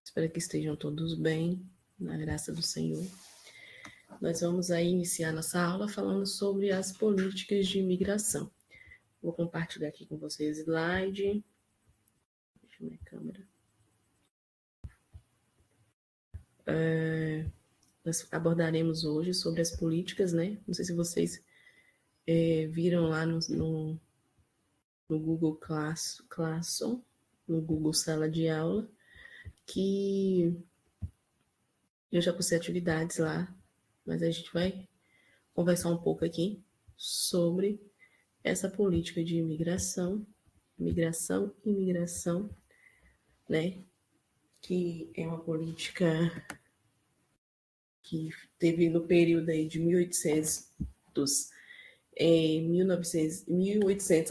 Espero que estejam todos bem, na graça do Senhor. Nós vamos aí iniciar nossa aula falando sobre as políticas de imigração. Vou compartilhar aqui com vocês o slide. Deixa eu ver a câmera. Nós abordaremos hoje sobre as políticas, né? Não sei se vocês viram lá no Google Classroom, no Google Sala de Aula, que eu já postei atividades lá, mas a gente vai conversar um pouco aqui sobre essa política de imigração, né? Que é uma política que teve no período aí de 1800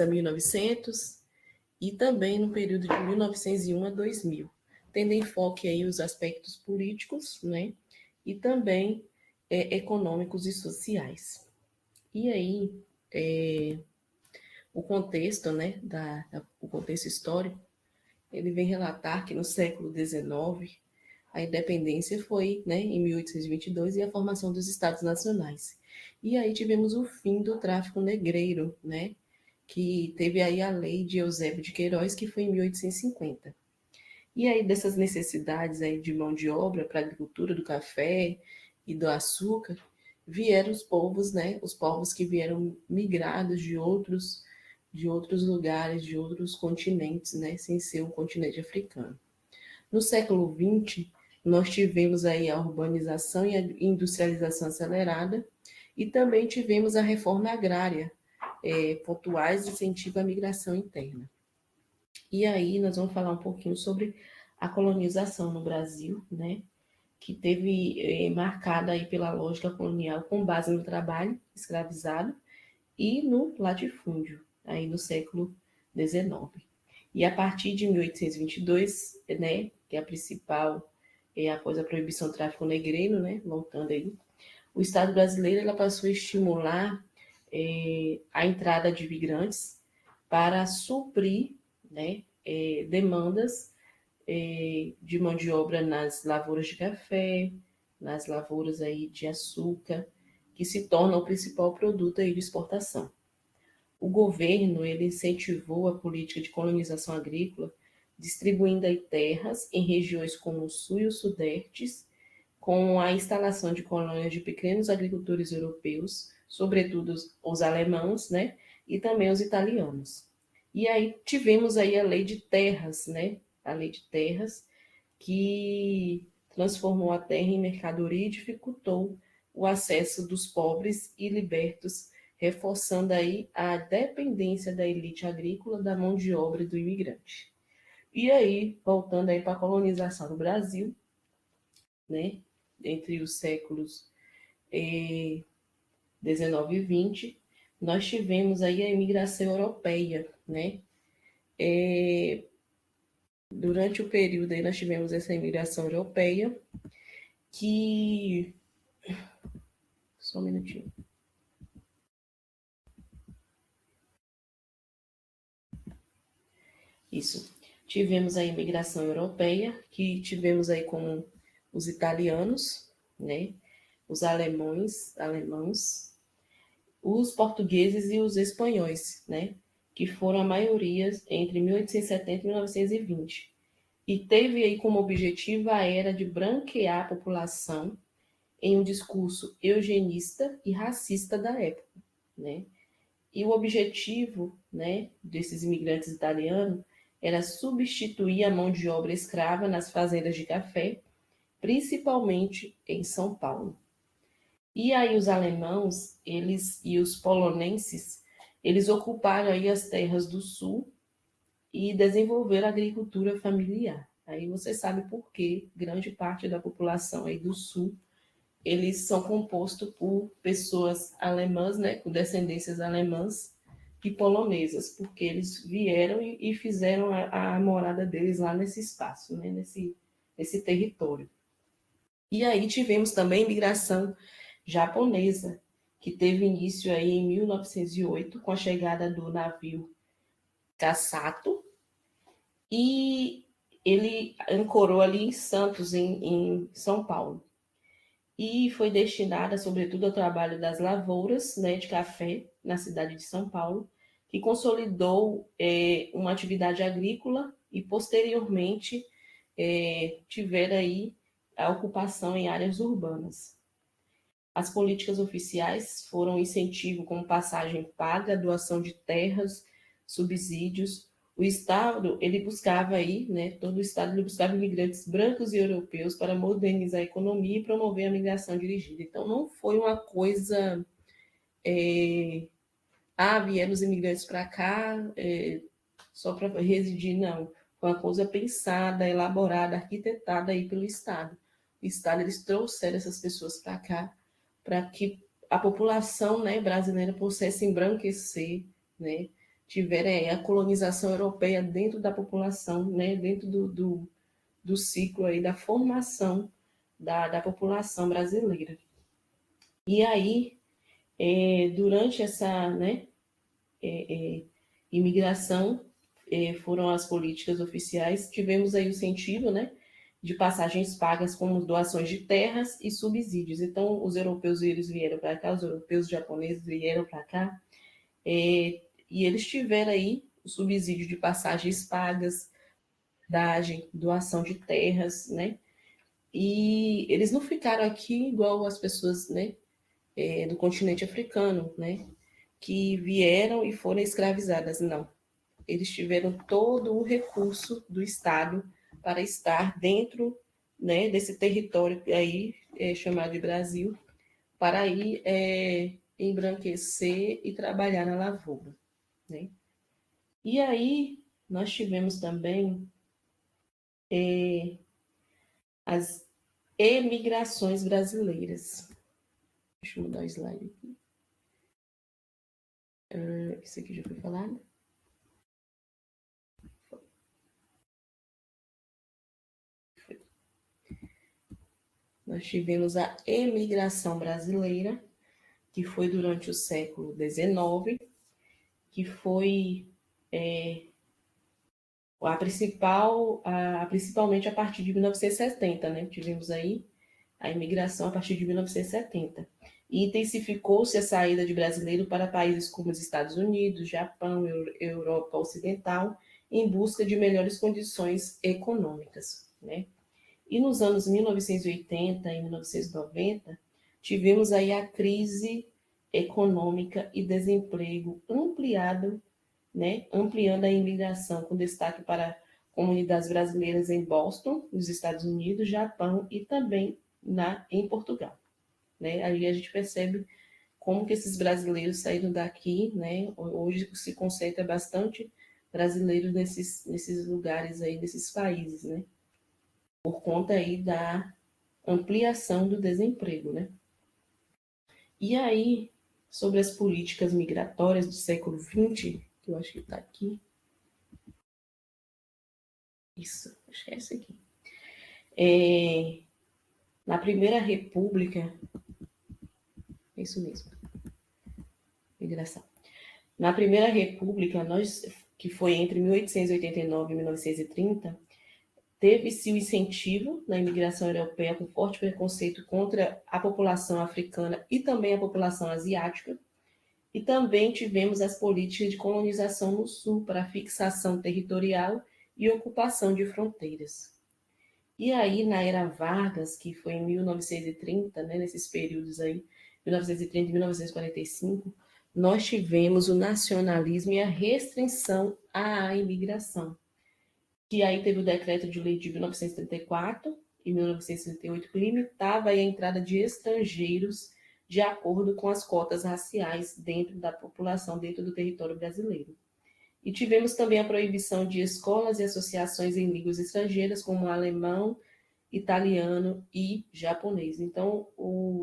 a 1900 e também no período de 1901 a 2000, tendo em foco aí os aspectos políticos, né, e também econômicos e sociais. E aí, o contexto, né, o contexto histórico, ele vem relatar que no século XIX, a independência foi, né, em 1822, e a formação dos Estados Nacionais. E aí tivemos o fim do tráfico negreiro, né, que teve aí a lei de Eusébio de Queiroz, que foi em 1850. E aí dessas necessidades aí de mão de obra para a agricultura do café e do açúcar, vieram os povos, né, os povos que vieram migrados de outros lugares, de outros continentes, né, sem ser o continente africano. No século XX, nós tivemos aí a urbanização e a industrialização acelerada, e também tivemos a reforma agrária, pontuais incentivo à migração interna. E aí nós vamos falar um pouquinho sobre a colonização no Brasil, né, que teve marcada aí pela lógica colonial com base no trabalho escravizado e no latifúndio, aí no século XIX. E a partir de 1822, né, que é a principal, após a proibição do tráfico negreiro, né, voltando aí, o Estado brasileiro ela passou a estimular a entrada de imigrantes para suprir, né, demandas de mão de obra nas lavouras de café, nas lavouras aí de açúcar, que se torna o principal produto aí de exportação. O governo ele incentivou a política de colonização agrícola, distribuindo aí terras em regiões como o Sul e o Sudeste, com a instalação de colônias de pequenos agricultores europeus, sobretudo os alemãos, né, e também os italianos. E aí tivemos aí a lei de terras, né, a lei de terras, que transformou a terra em mercadoria e dificultou o acesso dos pobres e libertos, reforçando aí a dependência da elite agrícola da mão de obra do imigrante. E aí, voltando aí para a colonização do Brasil, né, entre os séculos 19 e 20, nós tivemos aí a imigração europeia, né? Durante o período aí nós tivemos essa imigração europeia que... Só um minutinho. Isso. Tivemos a imigração europeia, que tivemos aí como os italianos, né? Os alemãos, os portugueses e os espanhóis, né? Que foram a maioria entre 1870 e 1920. E teve aí como objetivo a era de branquear a população em um discurso eugenista e racista da época, né? E o objetivo, né, desses imigrantes italianos era substituir a mão de obra escrava nas fazendas de café, principalmente em São Paulo. E aí os alemãos, eles e os polonenses, eles ocuparam aí as terras do sul e desenvolveram a agricultura familiar. Aí você sabe por que grande parte da população aí do sul, eles são compostos por pessoas alemãs, né, com descendências alemãs e polonesas, porque eles vieram e fizeram a morada deles lá nesse espaço, né, nesse território. E aí tivemos também migração japonesa, que teve início aí em 1908, com a chegada do navio Kasato, e ele ancorou ali em Santos, em São Paulo, e foi destinada, sobretudo, ao trabalho das lavouras, né, de café na cidade de São Paulo, que consolidou uma atividade agrícola e, posteriormente, tiveram aí a ocupação em áreas urbanas. As políticas oficiais foram incentivo como passagem paga, doação de terras, subsídios. O Estado, ele buscava aí, né, todo o Estado ele buscava imigrantes brancos e europeus para modernizar a economia e promover a migração dirigida. Então, não foi uma coisa, vieram os imigrantes para cá só para residir, não. Foi uma coisa pensada, elaborada, arquitetada aí pelo Estado. O Estado, eles trouxeram essas pessoas para cá para que a população, né, brasileira pudesse embranquecer, né, tiver a colonização europeia dentro da população, né, dentro do ciclo aí da formação da população brasileira. E aí, durante essa, né, imigração, foram as políticas oficiais, tivemos aí o incentivo, né, de passagens pagas como doações de terras e subsídios. Então, os europeus eles vieram para cá, os europeus e japoneses vieram para cá, e eles tiveram aí o subsídio de passagens pagas, doação de terras, né? E eles não ficaram aqui igual as pessoas, né, do continente africano, né, que vieram e foram escravizadas, não. Eles tiveram todo o recurso do Estado para estar dentro, né, desse território aí chamado de Brasil, para ir embranquecer e trabalhar na lavoura, né? E aí nós tivemos também as emigrações brasileiras. Deixa eu mudar o slide aqui. Isso aqui já foi falado? Nós tivemos a emigração brasileira, que foi durante o século XIX, que foi principalmente a partir de 1970, né? Tivemos aí a imigração a partir de 1970. E intensificou-se a saída de brasileiros para países como os Estados Unidos, Japão, Europa Ocidental, em busca de melhores condições econômicas, né? E nos anos 1980 e 1990, tivemos aí a crise econômica e desemprego ampliado, né, ampliando a imigração, com destaque para comunidades brasileiras em Boston, nos Estados Unidos, Japão e também em Portugal. Né? Aí a gente percebe como que esses brasileiros saíram daqui, né? Hoje se concentra bastante brasileiros nesses lugares aí, nesses países, né? Por conta aí da ampliação do desemprego, né? E aí, sobre as políticas migratórias do século XX, que eu acho que está aqui. Isso, acho que é esse aqui. Na Primeira República, é isso mesmo, migração. Na Primeira República, que foi entre 1889 e 1930, teve-se o incentivo na imigração europeia com forte preconceito contra a população africana e também a população asiática. E também tivemos as políticas de colonização no Sul para fixação territorial e ocupação de fronteiras. E aí, na era Vargas, que foi em 1930, né, nesses períodos aí, 1930 e 1945, nós tivemos o nacionalismo e a restrição à imigração. Que aí teve o decreto de lei de 1934 e 1938, que limitava a entrada de estrangeiros de acordo com as cotas raciais dentro da população, dentro do território brasileiro. E tivemos também a proibição de escolas e associações em línguas estrangeiras, como alemão, italiano e japonês. Então,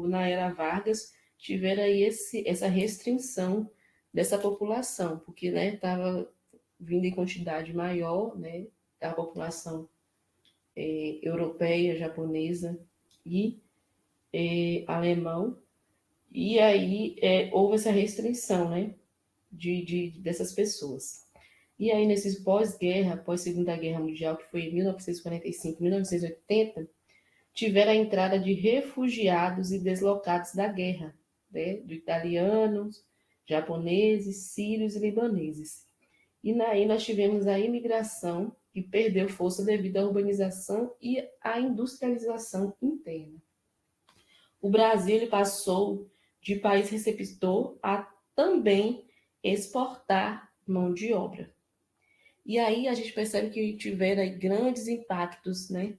na era Vargas, tiveram aí essa restrição dessa população, porque estava vindo em quantidade maior, né, da população europeia, japonesa e alemão, e aí houve essa restrição, né, dessas pessoas. E aí, nesses pós-guerra, pós-Segunda Guerra Mundial, que foi em 1945, 1980, tiveram a entrada de refugiados e deslocados da guerra, né? De italianos, japoneses, sírios e libaneses. E aí nós tivemos a imigração, que perdeu força devido à urbanização e à industrialização interna. O Brasil ele passou de país receptor a também exportar mão de obra. E aí a gente percebe que tiveram aí grandes impactos, né,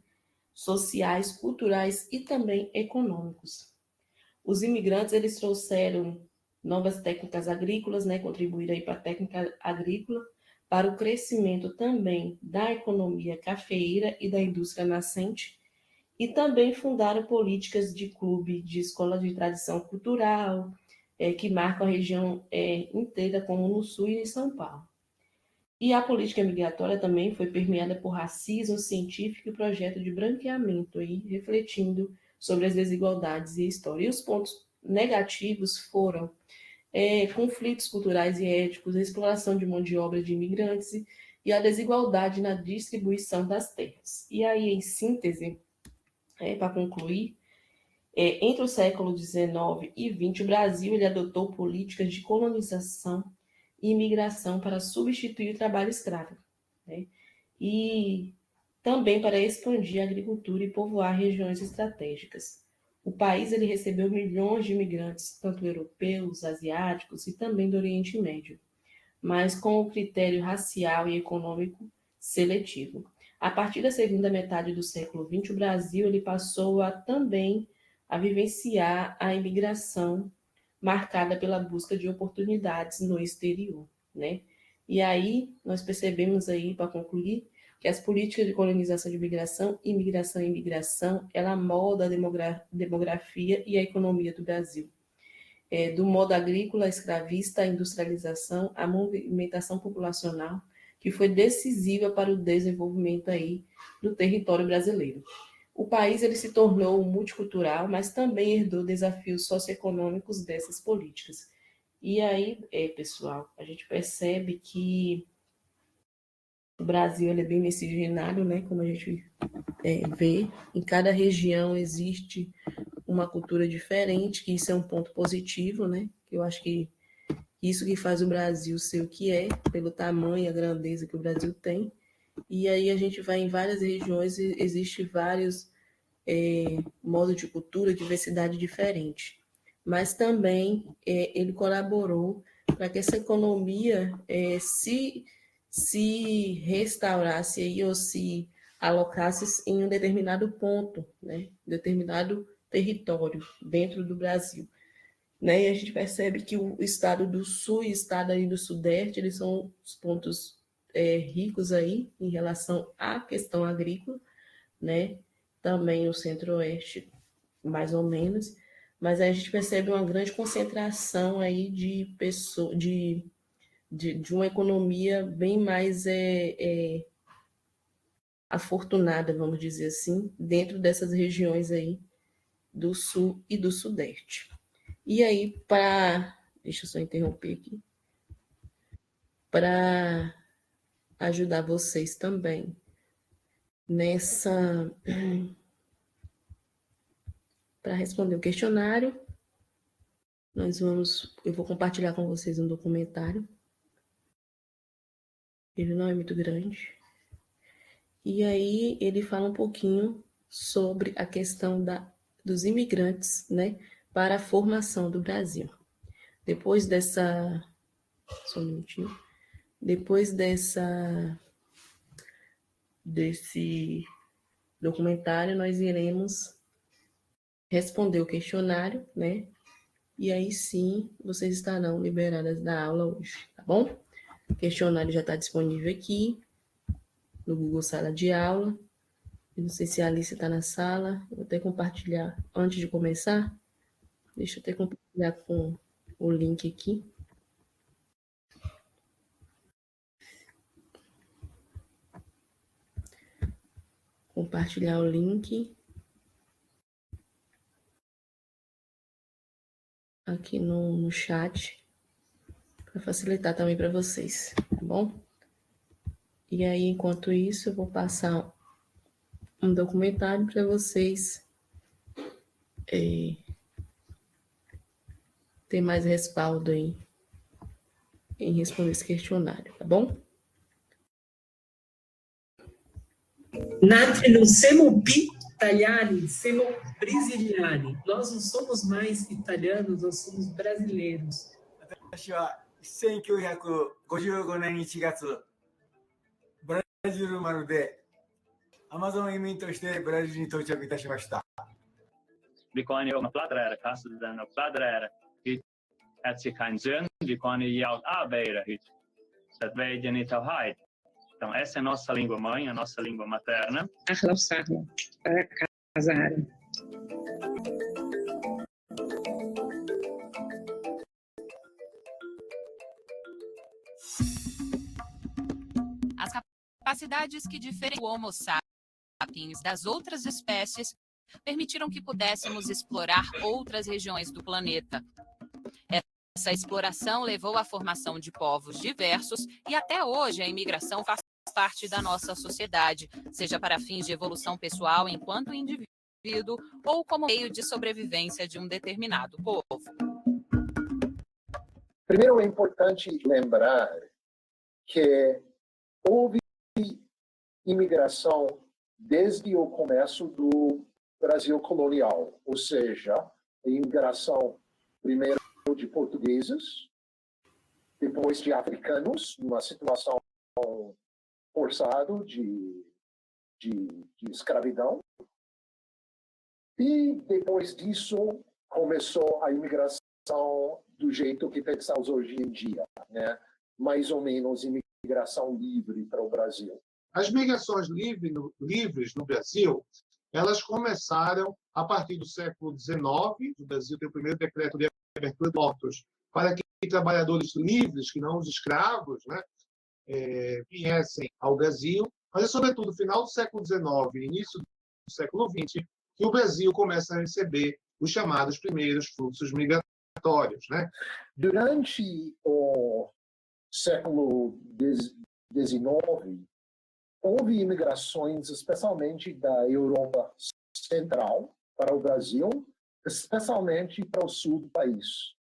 sociais, culturais e também econômicos. Os imigrantes eles trouxeram novas técnicas agrícolas, né, contribuíram aí para a técnica agrícola, para o crescimento também da economia cafeeira e da indústria nascente, e também fundaram políticas de clube, de escola de tradição cultural, que marcam a região inteira, como no Sul e em São Paulo. E a política migratória também foi permeada por racismo científico e projeto de branqueamento, aí, refletindo sobre as desigualdades e a história. E os pontos negativos foram conflitos culturais e éticos, a exploração de mão de obra de imigrantes e a desigualdade na distribuição das terras. E aí, em síntese, para concluir, entre o século XIX e XX, o Brasil ele adotou políticas de colonização e imigração para substituir o trabalho escravo, né? E também para expandir a agricultura e povoar regiões estratégicas. O país ele recebeu milhões de imigrantes, tanto europeus, asiáticos e também do Oriente Médio, mas com o critério racial e econômico seletivo. A partir da segunda metade do século XX, o Brasil ele passou a também a vivenciar a imigração marcada pela busca de oportunidades no exterior, né? E aí nós percebemos aí, para concluir, que as políticas de colonização de imigração, imigração e imigração, ela molda a demografia e a economia do Brasil. Do modo agrícola, escravista, a industrialização, a movimentação populacional, que foi decisiva para o desenvolvimento aí do território brasileiro. O país ele se tornou multicultural, mas também herdou desafios socioeconômicos dessas políticas. E aí, pessoal, a gente percebe que o Brasil ele é bem miscigenado, né? Como a gente vê, em cada região existe uma cultura diferente, que isso é um ponto positivo, né? Eu acho que isso que faz o Brasil ser o que é, pelo tamanho e a grandeza que o Brasil tem. E aí a gente vai em várias regiões e existe vários modos de cultura, diversidade diferente. Mas também ele colaborou para que essa economia se restaurasse aí, ou se alocasse em um determinado ponto, né? Determinado território dentro do Brasil. Né? E a gente percebe que o estado do Sul e o estado aí do Sudeste, eles são os pontos ricos aí em relação à questão agrícola, né? Também o Centro-Oeste, mais ou menos, mas aí a gente percebe uma grande concentração aí de pessoas, de uma economia bem mais afortunada, vamos dizer assim, dentro dessas regiões aí do Sul e do Sudeste. E aí, deixa eu só interromper aqui, para ajudar vocês também nessa. Para responder o questionário, eu vou compartilhar com vocês um documentário. Ele não é muito grande. E aí ele fala um pouquinho sobre a questão dos imigrantes, né, para a formação do Brasil. Depois dessa. Só um minutinho. Depois desse documentário, nós iremos responder o questionário, né? E aí sim, vocês estarão liberadas da aula hoje, tá bom? O questionário já está disponível aqui no Google Sala de Aula. Eu não sei se a Alice está na sala. Vou até compartilhar antes de começar. Deixa eu até compartilhar com o link aqui. Compartilhar o link aqui no chat para facilitar também para vocês, tá bom? E aí, enquanto isso, eu vou passar um documentário para vocês ter mais respaldo aí em responder esse questionário, tá bom? Nath, non siamo più italiani, siamo brasiliani. Nós não somos mais italianos, nós somos brasileiros. 私は1955年1月、ブラジル生まれで、アマゾン移民としてブラジルに到着いたしました。Vi kon jag pladdrar kastet den och pladdrar hit att sig kan zön vi kon jag arbeta hit så att vägen i ta hit. Então essa é a nossa língua mãe, a nossa língua materna. أهلا وسهلا para casar. As capacidades que diferem o Homo sapiens das outras espécies permitiram que pudéssemos explorar outras regiões do planeta. Essa exploração levou à formação de povos diversos e até hoje a imigração faz parte da nossa sociedade, seja para fins de evolução pessoal enquanto indivíduo ou como meio de sobrevivência de um determinado povo. Primeiro, é importante lembrar que houve imigração desde o começo do Brasil colonial, ou seja, a imigração primeiro de portugueses, depois de africanos, numa situação forçada de escravidão, e depois disso começou a imigração do jeito que pensamos hoje em dia, né? Mais ou menos imigração livre para o Brasil. As migrações livres no Brasil, elas começaram a partir do século XIX. O Brasil tem o primeiro decreto de abertura de portos para que trabalhadores livres, que não os escravos, né, viessem ao Brasil. Mas é, sobretudo, no final do século XIX e início do século XX, que o Brasil começa a receber os chamados primeiros fluxos migratórios, né? Durante o século XIX, houve imigrações, especialmente da Europa Central para o Brasil, especialmente para o sul do país.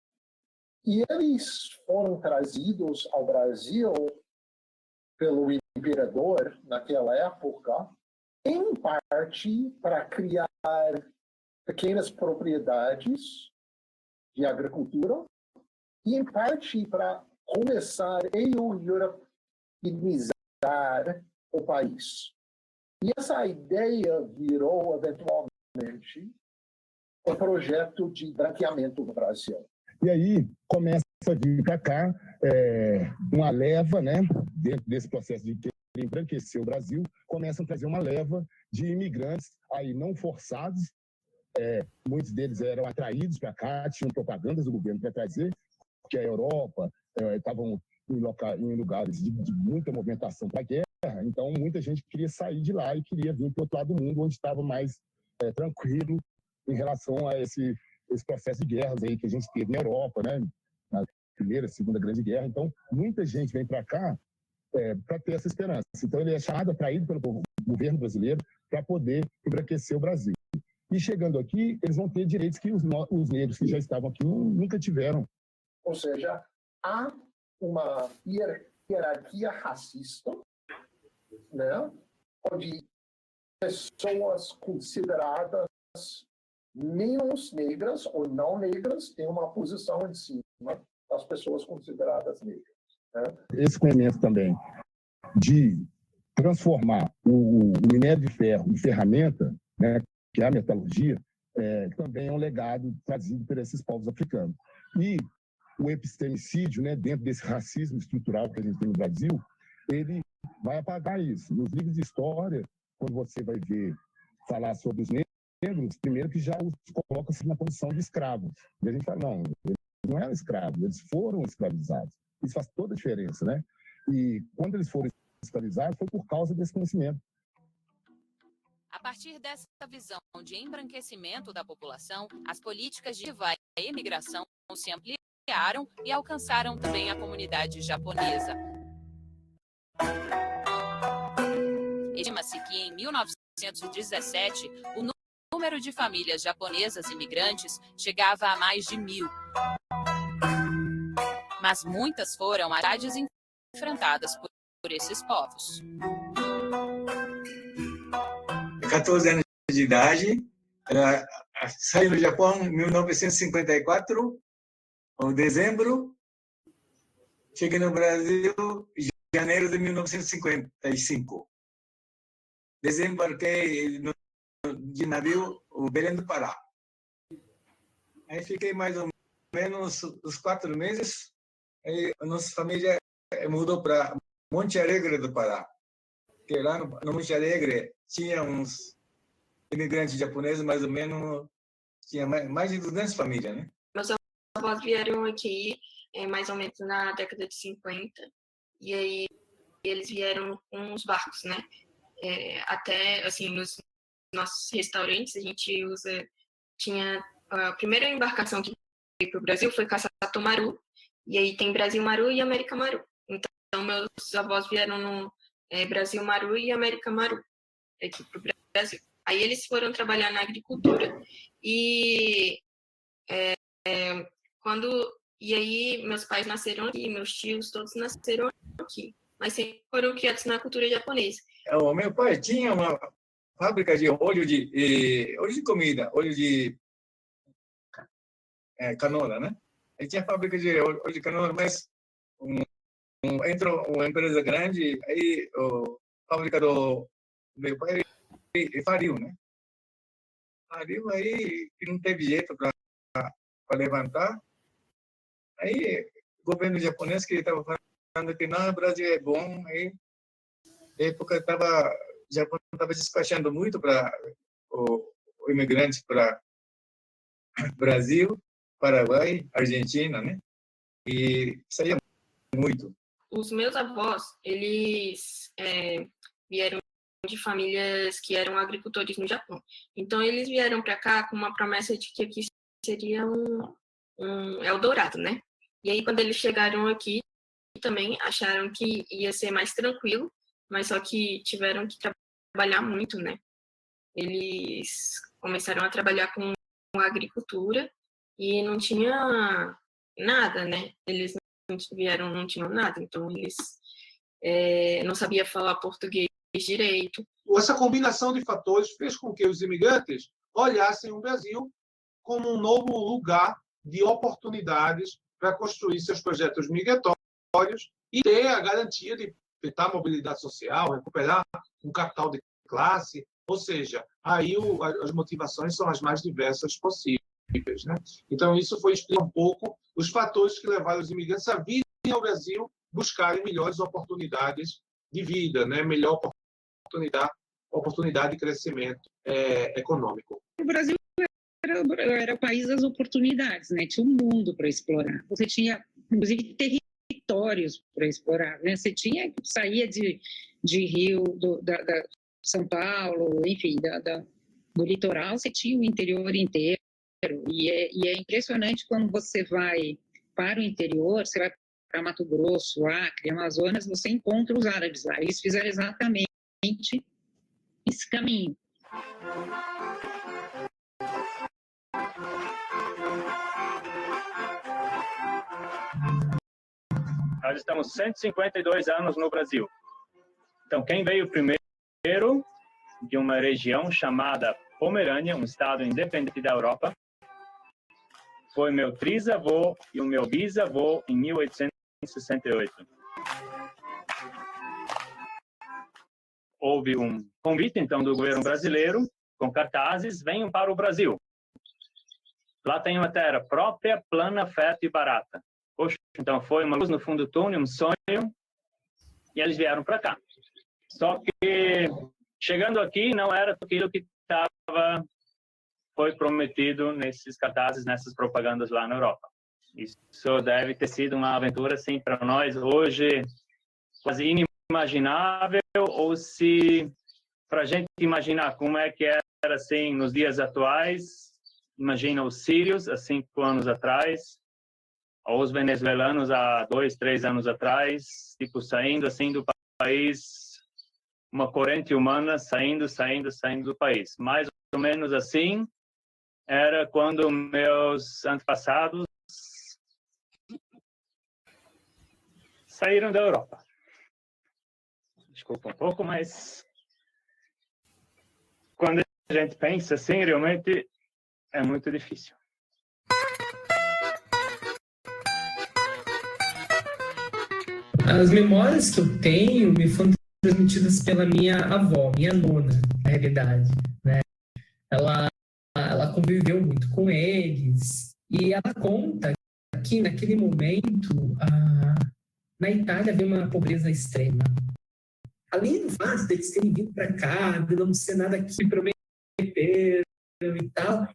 E eles foram trazidos ao Brasil pelo imperador, naquela época, em parte para criar pequenas propriedades de agricultura e em parte para começar a europeizar o país. E essa ideia virou, eventualmente, o projeto de branqueamento do Brasil. E aí começa a vir para cá uma leva, né, dentro desse processo de querer embranquecer o Brasil, começam a trazer uma leva de imigrantes aí não forçados. Muitos deles eram atraídos para cá, tinham propagandas do governo para trazer, porque a Europa estavam em lugares de muita movimentação para a guerra, então muita gente queria sair de lá e queria vir para o outro lado do mundo, onde estava mais tranquilo em relação a esse processo de guerras aí que a gente teve na Europa, né? Na Primeira, Segunda Grande Guerra. Então, muita gente vem para cá para ter essa esperança. Então, ele é chamado, atraído pelo governo brasileiro para poder embranquecer o Brasil. E chegando aqui, eles vão ter direitos que os negros que já estavam aqui nunca tiveram. Ou seja, há uma hierarquia racista, né, onde pessoas consideradas menos negras ou não negras têm uma posição em cima das pessoas consideradas negras. Né? Esse conhecimento também de transformar o minério de ferro em ferramenta, né, que é a metalurgia, também é um legado trazido por esses povos africanos. E o epistemicídio, né, dentro desse racismo estrutural que a gente tem no Brasil, ele vai apagar isso. Nos livros de história, quando você vai ver falar sobre os negros, primeiro que já os coloca assim na posição de escravos. E a gente fala, não, eles não eram escravos, eles foram escravizados. Isso faz toda a diferença, né? E quando eles foram escravizados, foi por causa desse conhecimento. A partir dessa visão de embranquecimento da população, as políticas de vai e imigração se ampliaram e alcançaram também a comunidade japonesa. e em 1917, o número de famílias japonesas imigrantes chegava a mais de 1.000. Mas muitas foram as dificuldades enfrentadas por esses povos. 14 anos de idade, ela saiu do Japão em 1954, em dezembro. Cheguei no Brasil em janeiro de 1955. Desembarquei de navio o Belém do Pará. Aí fiquei mais ou menos uns 4 meses. Aí a nossa família mudou para Monte Alegre do Pará. Porque lá no Monte Alegre tinha uns imigrantes japoneses, mais ou menos, tinha mais de 200 famílias, né? Meus avós vieram aqui mais ou menos na década de 50, e aí eles vieram com os barcos, né? Até, assim, nos nossos restaurantes, a gente tinha a primeira embarcação que veio para o Brasil foi Caçato Maru, e aí tem Brasil Maru e América Maru. Então, meus avós vieram no Brasil Maru e América Maru, aqui para o Brasil. Aí eles foram trabalhar na agricultura, e e aí meus pais nasceram aqui, meus tios todos nasceram aqui, mas sempre foram criados na cultura japonesa. O meu pai tinha uma fábrica de óleo de comida, óleo de canola, né? Ele tinha fábrica de óleo de canola, mas entrou uma empresa grande, aí a fábrica do meu pai faliu, né? Faliu, aí não teve jeito para levantar. Aí o governo japonês que estava falando que não, o Brasil é bom, aí na época o Japão estava despachando muito para o imigrante para Brasil, Paraguai, Argentina, né? E saía muito. Os meus avós, eles vieram de famílias que eram agricultores no Japão. Então, eles vieram para cá com uma promessa de que aqui seria um Eldorado, né? E aí, quando eles chegaram aqui, também acharam que ia ser mais tranquilo, mas só que tiveram que trabalhar muito, né? Eles começaram a trabalhar com agricultura e não tinha nada, né? Eles vieram, não tinham nada, então eles não sabiam falar português direito. Essa combinação de fatores fez com que os imigrantes olhassem o Brasil como um novo lugar de oportunidades para construir seus projetos migratórios e ter a garantia de tentar mobilidade social, recuperar um capital de classe, ou seja, aí as motivações são as mais diversas possíveis, né? Então, isso foi explicar um pouco os fatores que levaram os imigrantes a virem ao Brasil buscarem melhores oportunidades de vida, né? Melhor oportunidade de crescimento econômico. O Brasil era o país das oportunidades, né? Tinha um mundo para explorar. Você tinha, inclusive, territórios para explorar, né? Você saía de Rio, da São Paulo, enfim, do litoral, você tinha o interior inteiro. E é impressionante quando você vai para o interior, você vai para Mato Grosso, Acre, Amazonas, você encontra os árabes lá. Eles fizeram exatamente esse caminho. Nós estamos 152 anos no Brasil. Então, quem veio primeiro de uma região chamada Pomerânia, um estado independente da Europa, foi meu trisavô e o meu bisavô em 1868. Houve um convite, então, do governo brasileiro, com cartazes, venham para o Brasil. Lá tem uma terra própria, plana, fértil e barata. Poxa, então foi uma luz no fundo do túnel, um sonho, e eles vieram para cá. Só que, chegando aqui, não era aquilo que foi prometido nesses cartazes, nessas propagandas lá na Europa. Isso deve ter sido uma aventura, assim, para nós hoje, quase inimaginável, ou se, para a gente imaginar como é que era, assim, nos dias atuais, imagina os sírios, há 5 anos atrás, ou os venezuelanos há 2, 3 anos atrás, tipo, saindo, assim, do país, uma corrente humana saindo do país. Mais ou menos assim era quando meus antepassados saíram da Europa. Desculpa um pouco, mas quando a gente pensa assim, realmente é muito difícil. As memórias que eu tenho me foram transmitidas pela minha avó, minha nona, na realidade, né? Ela conviveu muito com eles e ela conta que naquele momento na Itália havia uma pobreza extrema. Além do fato de eles terem vindo para cá, de não ser nada que prometeram e tal,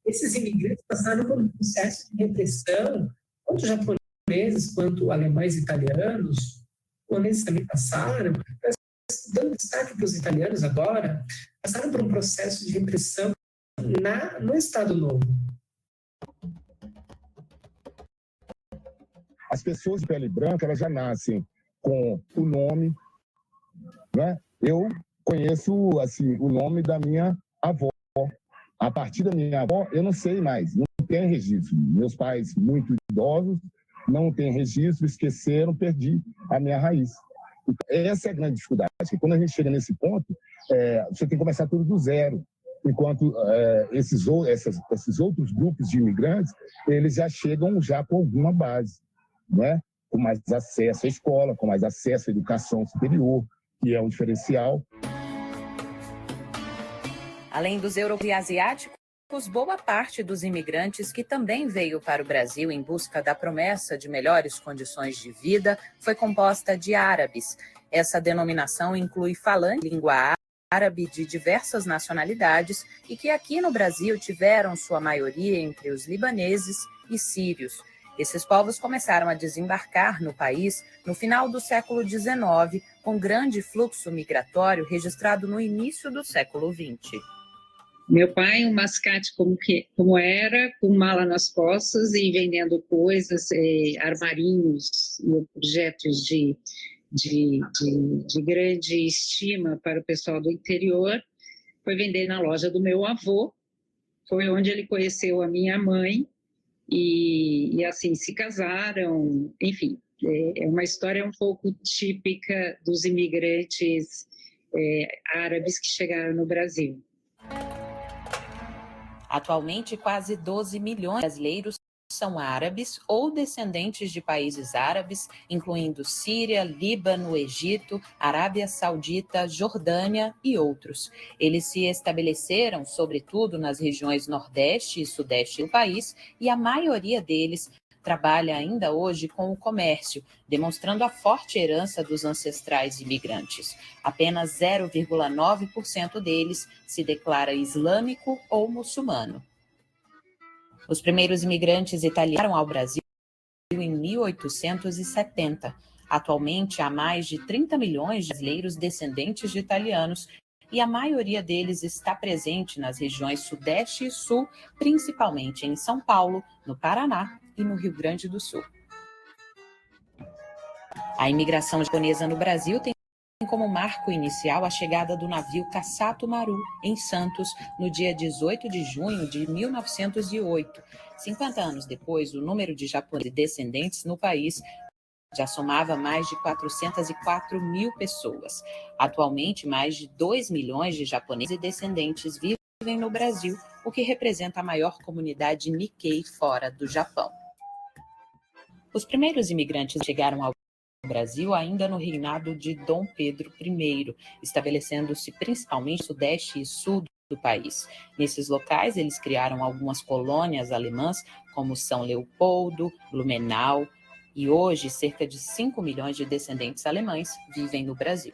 esses imigrantes passaram por um processo de repressão, tanto japoneses quanto alemães e italianos. Holandeses também passaram, mas dando destaque para os italianos agora, passaram por um processo de repressão no Estado Novo. As pessoas de pele branca, elas já nascem com o nome, né? Eu conheço assim, o nome da minha avó. A partir da minha avó, eu não sei mais, não tem registro. Meus pais, muito idosos, não têm registro, esqueceram, perdi a minha raiz. Essa é a grande dificuldade, que quando a gente chega nesse ponto, você tem que começar tudo do zero. Enquanto esses outros grupos de imigrantes, eles já chegam já com alguma base, não é? Com mais acesso à escola, com mais acesso à educação superior, que é um diferencial. Além dos europeus e asiáticos, boa parte dos imigrantes que também veio para o Brasil em busca da promessa de melhores condições de vida foi composta de árabes. Essa denominação inclui falantes de língua árabe de diversas nacionalidades e que aqui no Brasil tiveram sua maioria entre os libaneses e sírios. Esses povos começaram a desembarcar no país no final do século XIX, com grande fluxo migratório registrado no início do século XX. Meu pai, um mascate como era, com mala nas costas e vendendo coisas, armarinhos e objetos de grande estima para o pessoal do interior. Foi vender na loja do meu avô, foi onde ele conheceu a minha mãe e assim se casaram. Enfim, é uma história um pouco típica dos imigrantes árabes que chegaram no Brasil. Atualmente, quase 12 milhões de brasileiros são árabes ou descendentes de países árabes, incluindo Síria, Líbano, Egito, Arábia Saudita, Jordânia e outros. Eles se estabeleceram, sobretudo, nas regiões Nordeste e Sudeste do país, e a maioria deles trabalha ainda hoje com o comércio, demonstrando a forte herança dos ancestrais imigrantes. Apenas 0,9% deles se declara islâmico ou muçulmano. Os primeiros imigrantes italianos ao Brasil em 1870. Atualmente, há mais de 30 milhões de brasileiros descendentes de italianos e a maioria deles está presente nas regiões Sudeste e Sul, principalmente em São Paulo, no Paraná e no Rio Grande do Sul. A imigração japonesa no Brasil tem como marco inicial a chegada do navio Kassato Maru, em Santos, no dia 18 de junho de 1908. 50 anos depois, o número de japoneses descendentes no país já somava mais de 404 mil pessoas. Atualmente, mais de 2 milhões de japoneses e descendentes vivem no Brasil, o que representa a maior comunidade Nikkei fora do Japão. Os primeiros imigrantes chegaram ao Brasil ainda no reinado de Dom Pedro I, estabelecendo-se principalmente no Sudeste e Sul do país. Nesses locais, eles criaram algumas colônias alemãs, como São Leopoldo, Blumenau, e hoje cerca de 5 milhões de descendentes alemães vivem no Brasil.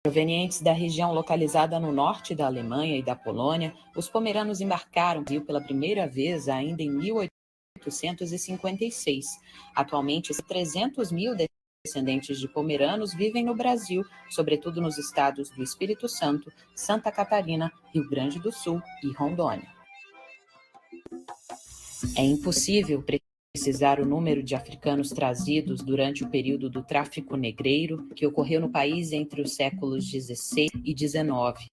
Provenientes da região localizada no norte da Alemanha e da Polônia, os pomeranos embarcaram no Brasil pela primeira vez ainda em 1856. Atualmente, 300 mil descendentes de pomeranos vivem no Brasil, sobretudo nos estados do Espírito Santo, Santa Catarina, Rio Grande do Sul e Rondônia. É impossível precisar o número de africanos trazidos durante o período do tráfico negreiro, que ocorreu no país entre os séculos XVI e XIX.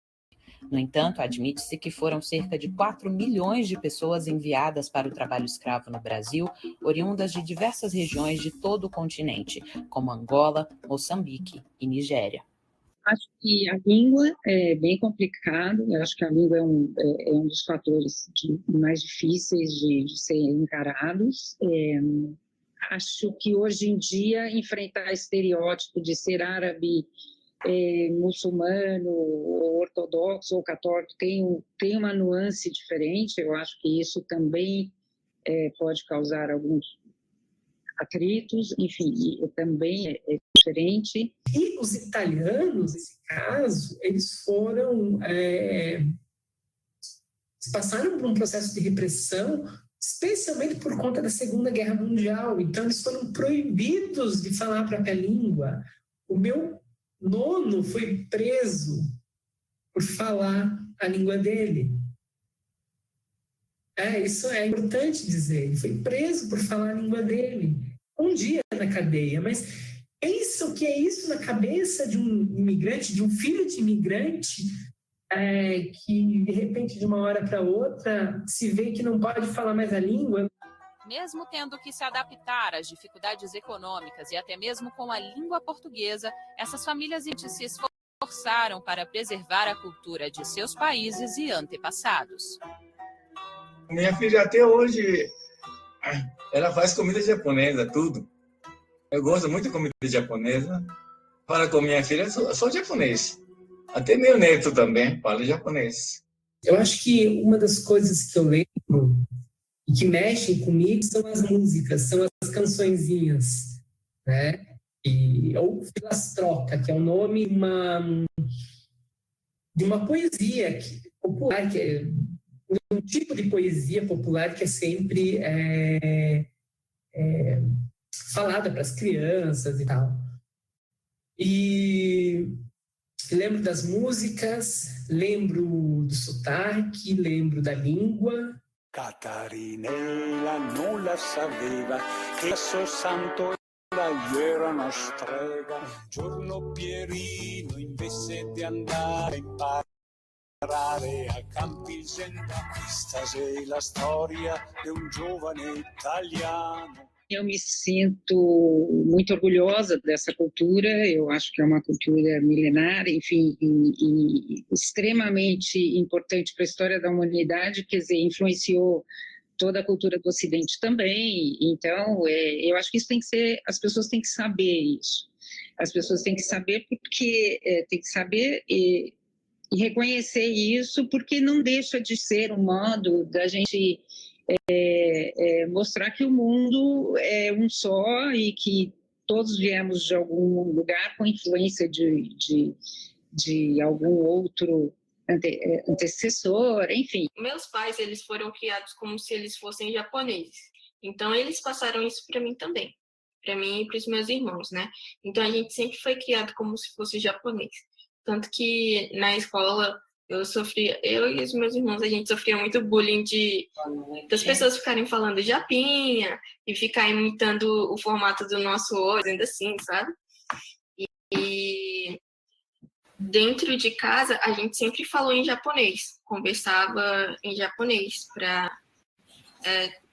No entanto, admite-se que foram cerca de 4 milhões de pessoas enviadas para o trabalho escravo no Brasil, oriundas de diversas regiões de todo o continente, como Angola, Moçambique e Nigéria. Acho que a língua é bem complicado. Eu acho que a língua é um dos fatores mais difíceis de serem encarados. Acho que hoje em dia enfrentar estereótipo de ser árabe, muçulmano, ou ortodoxo ou católico tem uma nuance diferente. Eu acho que isso também pode causar alguns atritos, enfim, também é diferente. E os italianos, nesse caso, eles foram passaram por um processo de repressão, especialmente por conta da Segunda Guerra Mundial. Então, eles foram proibidos de falar a própria língua. O meu nono foi preso por falar a língua dele. Isso é importante dizer. Ele foi preso por falar a língua dele. Um dia na cadeia, mas pensa o que é isso na cabeça de um imigrante, de um filho de imigrante, que de repente, de uma hora para outra, se vê que não pode falar mais a língua. Mesmo tendo que se adaptar às dificuldades econômicas e até mesmo com a língua portuguesa, essas famílias se esforçaram para preservar a cultura de seus países e antepassados. Minha filha até hoje, ela faz comida japonesa, tudo. Eu gosto muito de comida japonesa. Fala com minha filha, sou japonês. Até meu neto também fala japonês. Eu acho que uma das coisas que eu lembro e que mexem comigo são as músicas, são as cançõezinhas, né? Ou Filastroca, que é o nome de uma poesia popular, que é um tipo de poesia popular que é sempre falada para as crianças e tal. E lembro das músicas, lembro do sotaque, lembro da língua. Catarinella non la sapeva che so santo era una strega. Giorno Pierino invece di andare in imparare a Campigenta, questa è la storia di un giovane italiano. Eu me sinto muito orgulhosa dessa cultura. Eu acho que é uma cultura milenar, enfim, e extremamente importante para a história da humanidade, quer dizer, influenciou toda a cultura do Ocidente também. Então, eu acho que isso tem que ser, as pessoas têm que saber isso. As pessoas têm que saber porque tem que saber e reconhecer isso, porque não deixa de ser um modo da gente mostrar que o mundo é um só e que todos viemos de algum lugar com influência de algum outro antecessor, enfim. Meus pais, eles foram criados como se eles fossem japoneses. Então, eles passaram isso para mim também. Para mim e para os meus irmãos, né? Então, a gente sempre foi criado como se fosse japonês. Tanto que na escola eu e os meus irmãos, a gente sofria muito bullying das pessoas ficarem falando japinha e ficar imitando o formato do nosso olho, ainda assim, sabe? E dentro de casa, a gente sempre falou em japonês, conversava em japonês para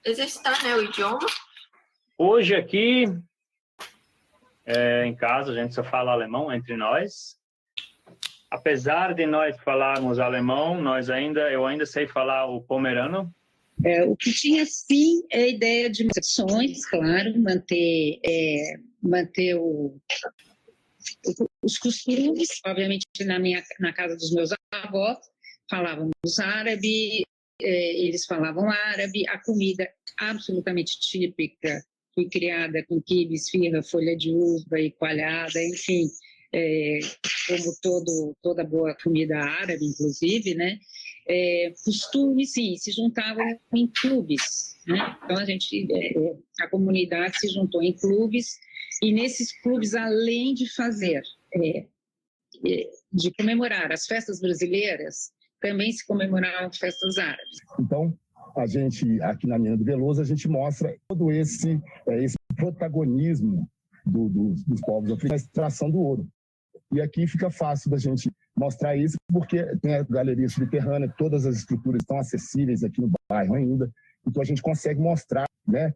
exercitar, né, o idioma. Hoje aqui, em casa, a gente só fala alemão entre nós. Apesar de nós falarmos alemão, eu ainda sei falar o pomerano. O que tinha, sim, é a ideia de exceções, claro, manter os costumes. Obviamente, na casa dos meus avós, falávamos árabe, eles falavam árabe, a comida absolutamente típica. Fui criada com quibe, esfirra, folha de uva e coalhada, enfim, como toda boa comida árabe, inclusive, né? Costumes, sim, se juntavam em clubes, né? Então, a comunidade se juntou em clubes, e nesses clubes, além de de comemorar as festas brasileiras, também se comemoravam festas árabes. Então, a gente, aqui na Mina do Veloso, a gente mostra todo esse protagonismo dos povos africanos na extração do ouro. E aqui fica fácil da gente mostrar isso, porque tem a galeria subterrânea, todas as estruturas estão acessíveis aqui no bairro ainda, então a gente consegue mostrar, né,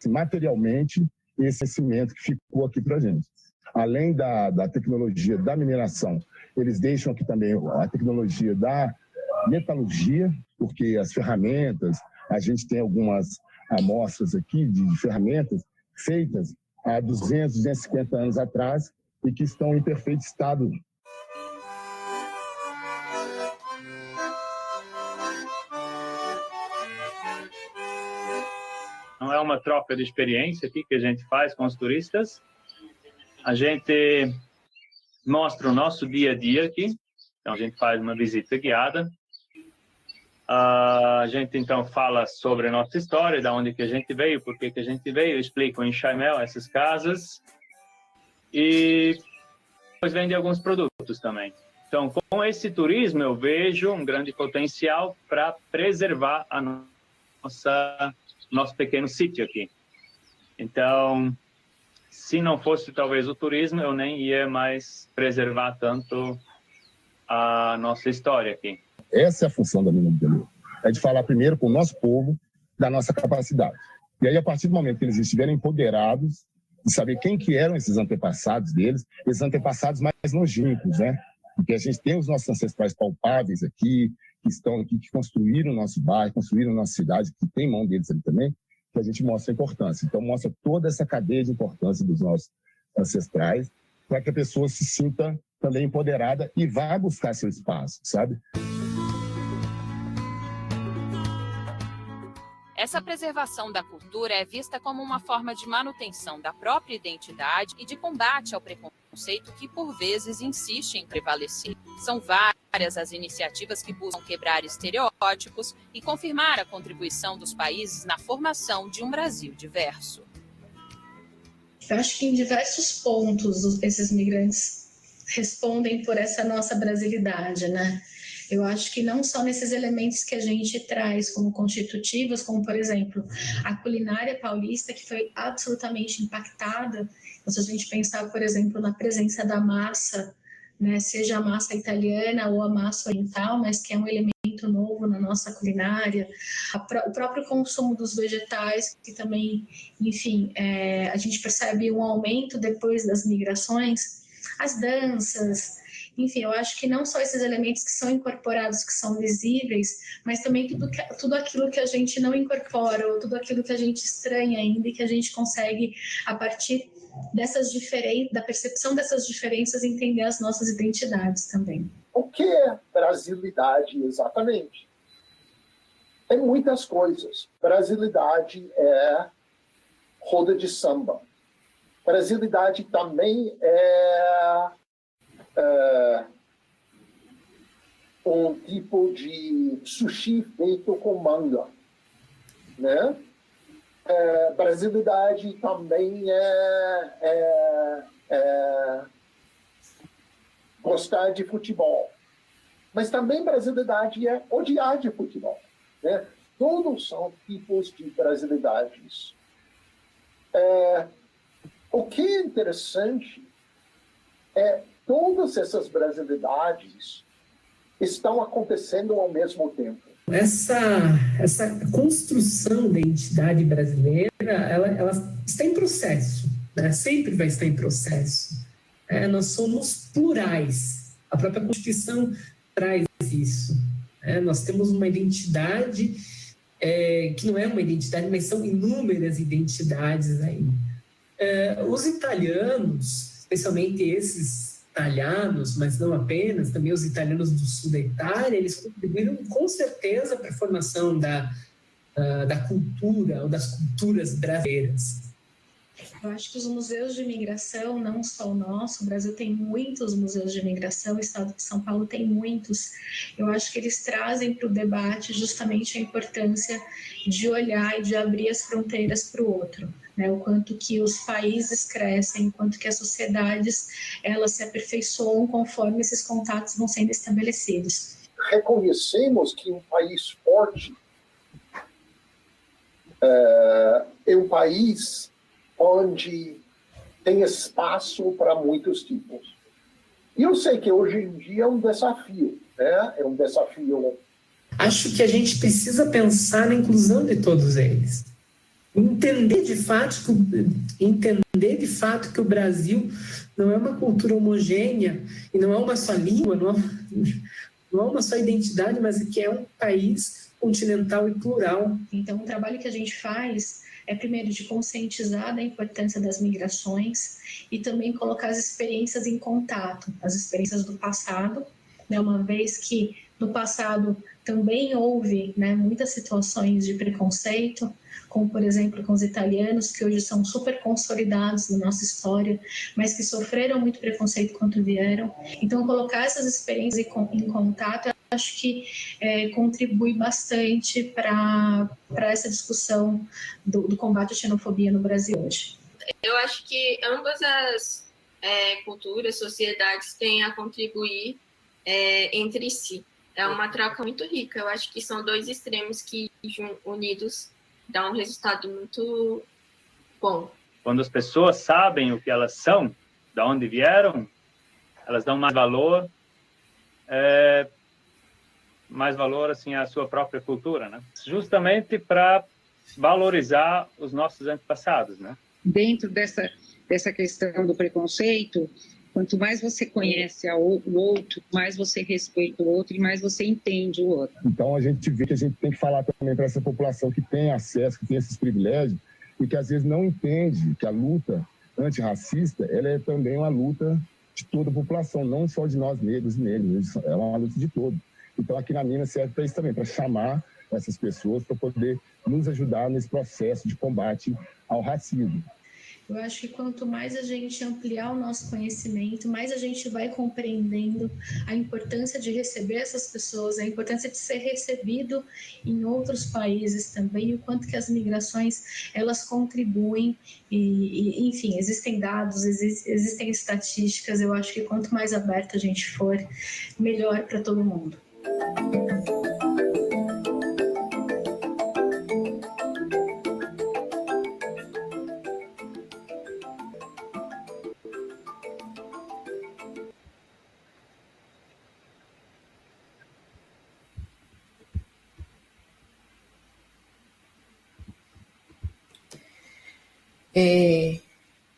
materialmente esse cimento que ficou aqui para a gente. Além da tecnologia da mineração, eles deixam aqui também a tecnologia da metalurgia, porque as ferramentas, a gente tem algumas amostras aqui de ferramentas feitas há 200, 250 anos atrás e que estão em perfeito estado. Não é uma troca de experiência aqui que a gente faz com os turistas. A gente mostra o nosso dia a dia aqui. Então, a gente faz uma visita guiada. A gente, então, fala sobre a nossa história, da onde que a gente veio, por que a gente veio, explica em Chaimel essas casas e depois vende alguns produtos também. Então, com esse turismo, eu vejo um grande potencial para preservar a nosso pequeno sítio aqui. Então, se não fosse talvez o turismo, eu nem ia mais preservar tanto a nossa história aqui. Essa é a função da Mina do Veloso. É de falar primeiro com o nosso povo da nossa capacidade. E aí, a partir do momento que eles estiverem empoderados, de saber quem que eram esses antepassados deles, esses antepassados mais longínquos, né? Porque a gente tem os nossos ancestrais palpáveis aqui, que estão aqui, que construíram o nosso bairro, construíram a nossa cidade, que tem mão deles ali também, que a gente mostra a importância. Então, mostra toda essa cadeia de importância dos nossos ancestrais, para que a pessoa se sinta também empoderada e vá buscar seu espaço, sabe? Essa preservação da cultura é vista como uma forma de manutenção da própria identidade e de combate ao preconceito que, por vezes, insiste em prevalecer. São várias as iniciativas que buscam quebrar estereótipos e confirmar a contribuição dos países na formação de um Brasil diverso. Eu acho que em diversos pontos esses migrantes respondem por essa nossa brasilidade, né? Eu acho que não só nesses elementos que a gente traz como constitutivos, como, por exemplo, a culinária paulista, que foi absolutamente impactada. Então, se a gente pensar, por exemplo, na presença da massa, né, seja a massa italiana ou a massa oriental, mas que é um elemento novo na nossa culinária, o próprio consumo dos vegetais, que também, enfim, a gente percebe um aumento depois das migrações, as danças. Enfim, eu acho que não só esses elementos que são incorporados, que são visíveis, mas também tudo aquilo que a gente não incorpora, ou tudo aquilo que a gente estranha ainda e que a gente consegue, a partir da percepção dessas diferenças, entender as nossas identidades também. O que é brasilidade exatamente? Tem muitas coisas. Brasilidade é roda de samba. Brasilidade também é um tipo de sushi feito com manga, né? Brasilidade também é gostar de futebol, mas também brasilidade é odiar de futebol, né? Todos são tipos de brasilidades. O que é interessante é todas essas brasilidades estão acontecendo ao mesmo tempo. Essa construção da identidade brasileira, ela está em processo, né? Sempre vai estar em processo. Nós somos plurais. A própria Constituição traz isso. Nós temos uma identidade que não é uma identidade, mas são inúmeras identidades aí. Os italianos, especialmente esses italianos, mas não apenas, também os italianos do sul da Itália, eles contribuíram com certeza para a formação da cultura ou das culturas brasileiras. Eu acho que os museus de imigração, não só o nosso, o Brasil tem muitos museus de imigração, o estado de São Paulo tem muitos. Eu acho que eles trazem para o debate justamente a importância de olhar e de abrir as fronteiras para o outro, né? O quanto que os países crescem, o quanto que as sociedades elas se aperfeiçoam conforme esses contatos vão sendo estabelecidos. Reconhecemos que um país forte é um país onde tem espaço para muitos tipos. E eu sei que hoje em dia é um desafio, né? É um desafio. Acho que a gente precisa pensar na inclusão de todos eles. Entender de fato que o Brasil não é uma cultura homogênea e não é uma só língua, não é uma só identidade, mas que é um país continental e plural. Então, o trabalho que a gente faz é, primeiro, de conscientizar da importância das migrações e também colocar as experiências em contato, as experiências do passado, né, uma vez que no passado também houve, né, muitas situações de preconceito, como, por exemplo, com os italianos, que hoje são super consolidados na nossa história, mas que sofreram muito preconceito quando vieram. Então, colocar essas experiências em contato, eu acho que contribui bastante para essa discussão do combate à xenofobia no Brasil hoje. Eu acho que ambas as culturas, sociedades têm a contribuir entre si. É uma troca muito rica. Eu acho que são dois extremos que, unidos, dão um resultado muito bom. Quando as pessoas sabem o que elas são, de onde vieram, elas dão mais valor assim à sua própria cultura, né? Justamente para valorizar os nossos antepassados, né? Dentro dessa questão do preconceito, quanto mais você conhece o outro, mais você respeita o outro e mais você entende o outro. Então, a gente vê que a gente tem que falar também para essa população que tem acesso, que tem esses privilégios, e que às vezes não entende que a luta antirracista, ela é também uma luta de toda a população, não só de nós negros e negros, é uma luta de todos. Então, aqui na Minas serve para isso também, para chamar essas pessoas para poder nos ajudar nesse processo de combate ao racismo. Eu acho que quanto mais a gente ampliar o nosso conhecimento, mais a gente vai compreendendo a importância de receber essas pessoas, a importância de ser recebido em outros países também, e o quanto que as migrações, elas contribuem, e enfim, existem dados, existem estatísticas. Eu acho que quanto mais aberto a gente for, melhor para todo mundo.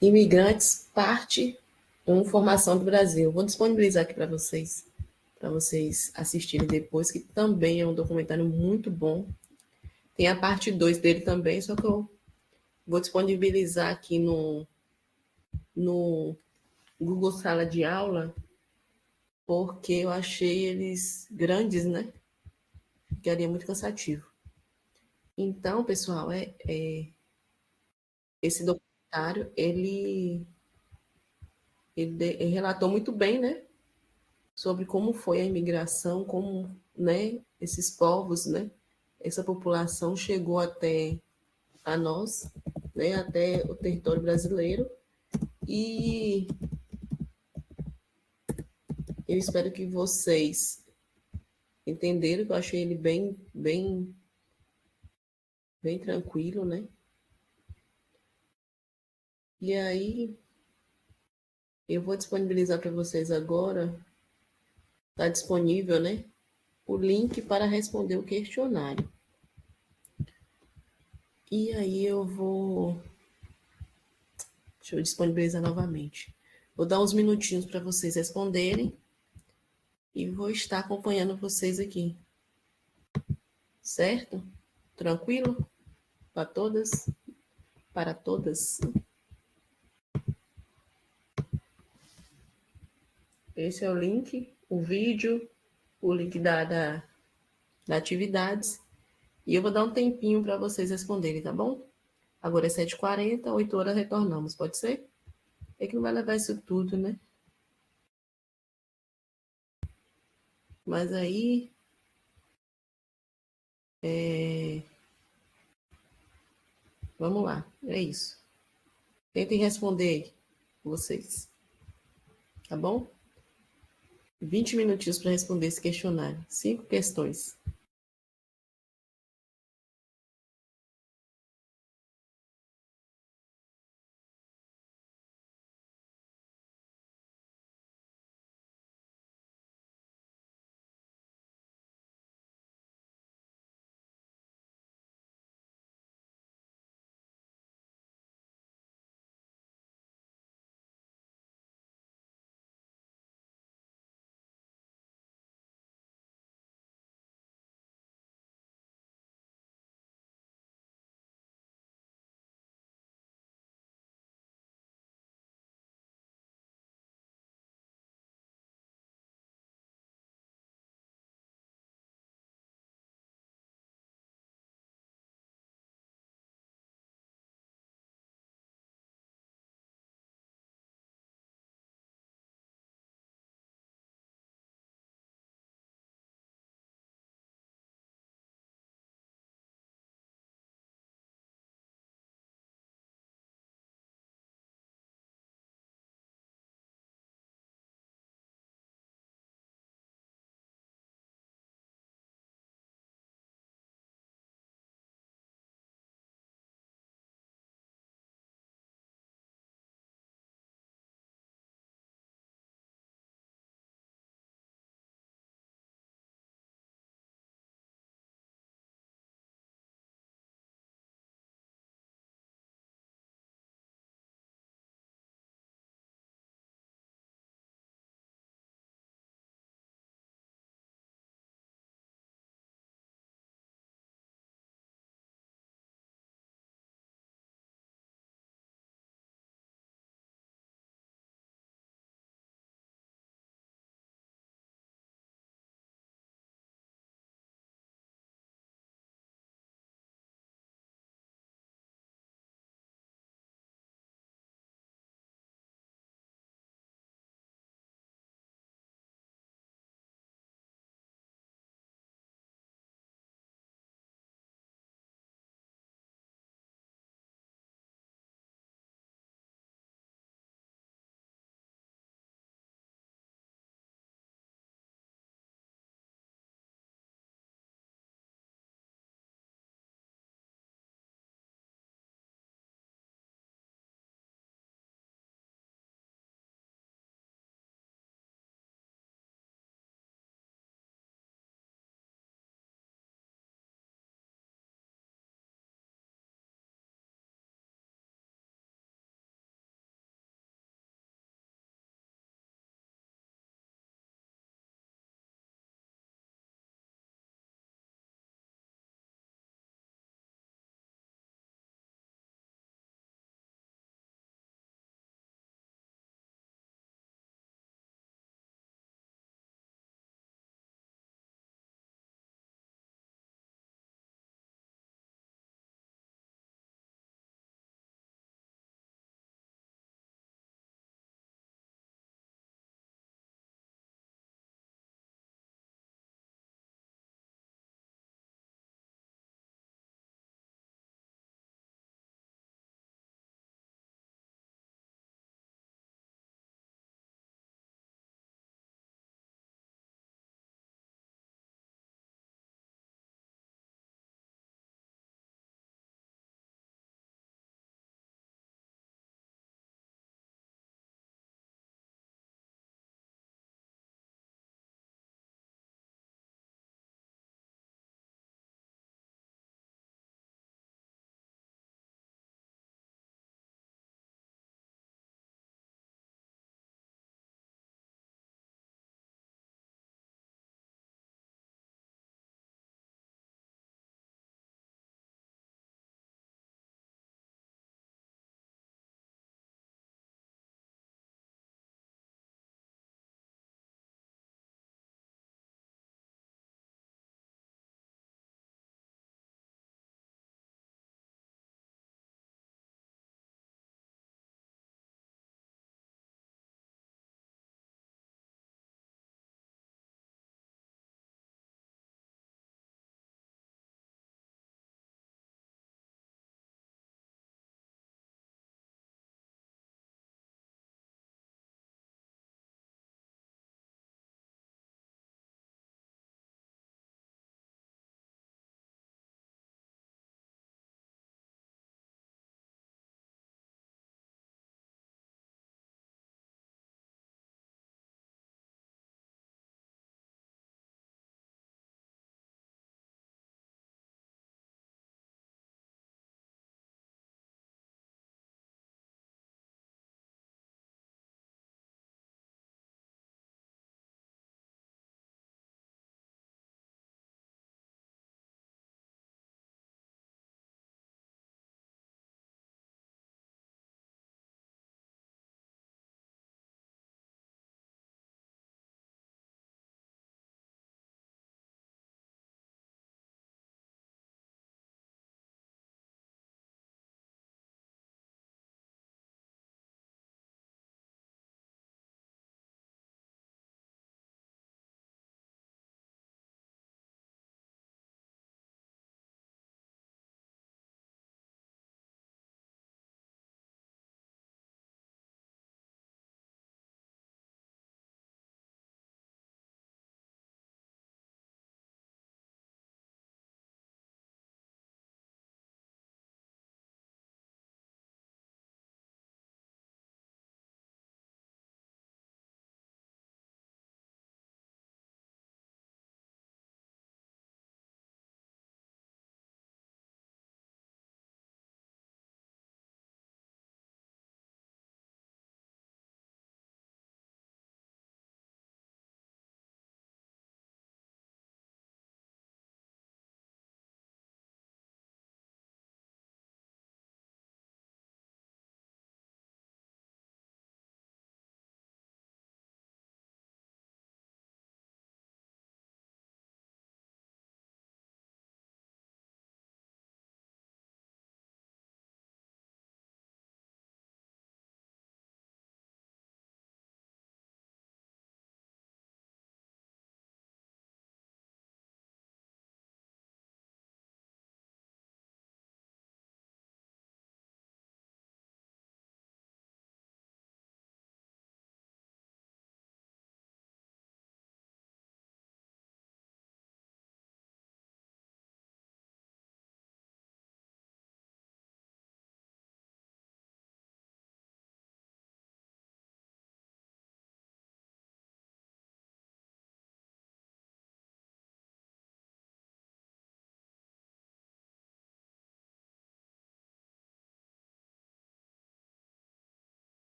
Imigrantes, parte 1, formação do Brasil. Vou disponibilizar aqui para vocês assistirem depois, que também é um documentário muito bom. Tem a parte 2 dele também, só que eu vou disponibilizar aqui no Google Sala de Aula, porque eu achei eles grandes, né? Ficaria muito cansativo. Então, pessoal, esse documentário, ele relatou muito bem, né? Sobre como foi a imigração, como, né, esses povos, né? Essa população chegou até a nós, né? Até o território brasileiro. E eu espero que vocês entenderam, que eu achei ele bem tranquilo, né? E aí, eu vou disponibilizar para vocês agora, está disponível, né? O link para responder o questionário. E aí deixa eu disponibilizar novamente. Vou dar uns minutinhos para vocês responderem e vou estar acompanhando vocês aqui. Certo? Tranquilo? Para todas? Para todas? Esse é o link, o vídeo, o link da atividades. E eu vou dar um tempinho para vocês responderem, tá bom? Agora é 7h40, 8 horas retornamos, pode ser? É que não vai levar isso tudo, né? Mas aí... Vamos lá, é isso. Tentem responder aí, vocês. Tá bom? 20 minutinhos para responder esse questionário. 5 questões.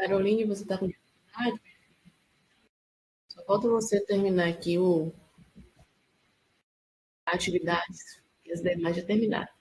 Caroline, você está com dificuldade? Só falta você terminar aqui atividades, que as demais já terminaram.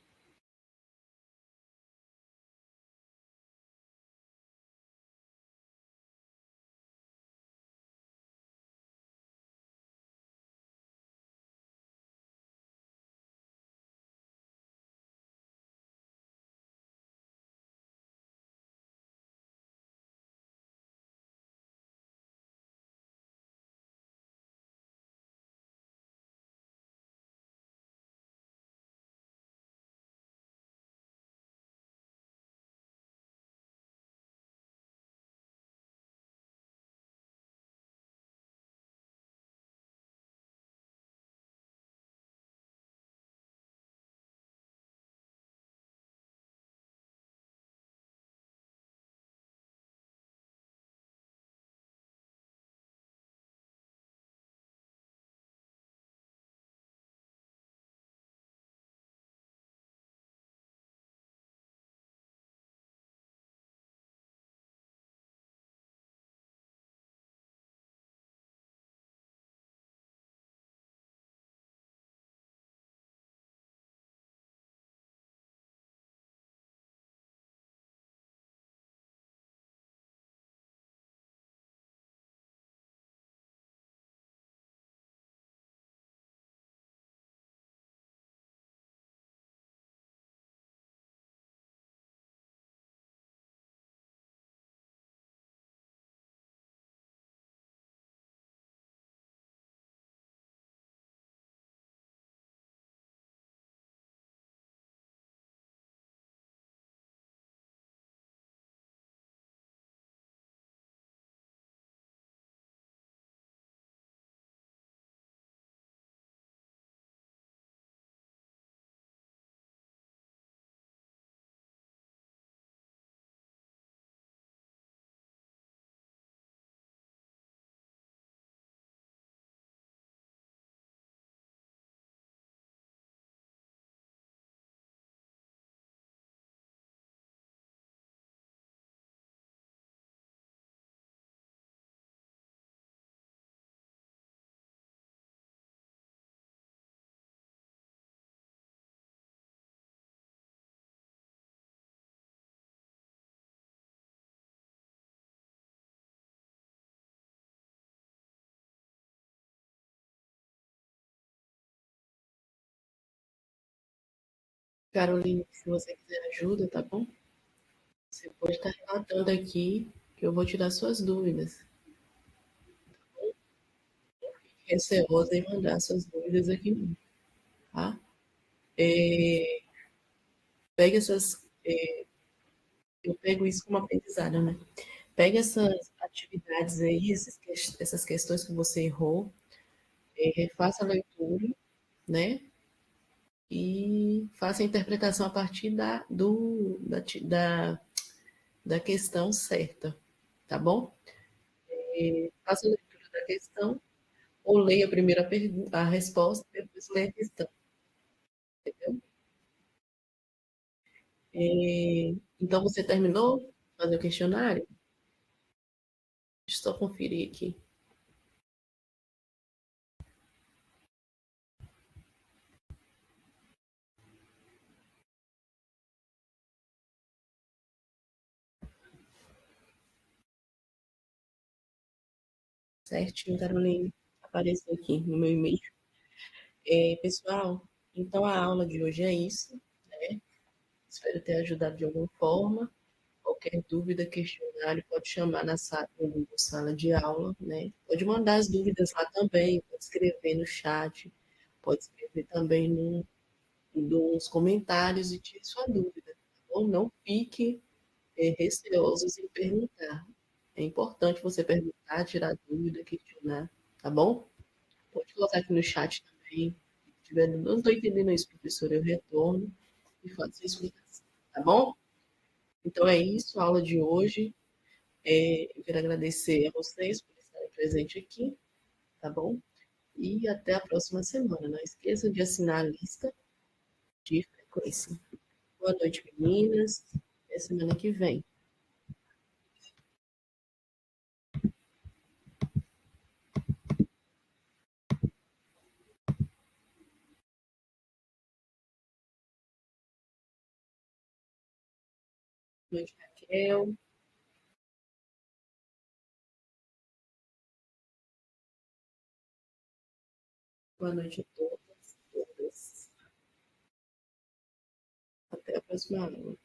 Caroline, se você quiser ajuda, tá bom? Você pode estar relatando aqui que eu vou tirar suas dúvidas. Receosa em mandar suas dúvidas aqui, não, tá? É, pega essas. Eu pego isso como aprendizado, né? Pega essas atividades aí, essas questões que você errou, faça a leitura, né? E faça a interpretação a partir da questão certa, tá bom? Faça a leitura da questão, ou leia primeiro a resposta, depois leia a questão, entendeu? Então, você terminou de fazer o questionário? Deixa eu só conferir aqui. Certinho, Caroline. Apareceu aqui no meu e-mail. Pessoal, então a aula de hoje é isso, né? Espero ter ajudado de alguma forma. Qualquer dúvida, questionário, pode chamar na sala de aula, né? Pode mandar as dúvidas lá também, pode escrever no chat, pode escrever também nos comentários e tire sua dúvida, tá bom? Não fique receosos em perguntar. É importante você perguntar, tirar dúvida, questionar, tá bom? Pode colocar aqui no chat também. Se tiver, não estou entendendo isso, professor, eu retorno e faço a explicação, tá bom? Então é isso, a aula de hoje. Eu quero agradecer a vocês por estarem presentes aqui, tá bom? E até a próxima semana. Não esqueçam de assinar a lista de frequência. Boa noite, meninas. Até semana que vem. noite, Raquel. Boa noite a todas. Até a próxima aula.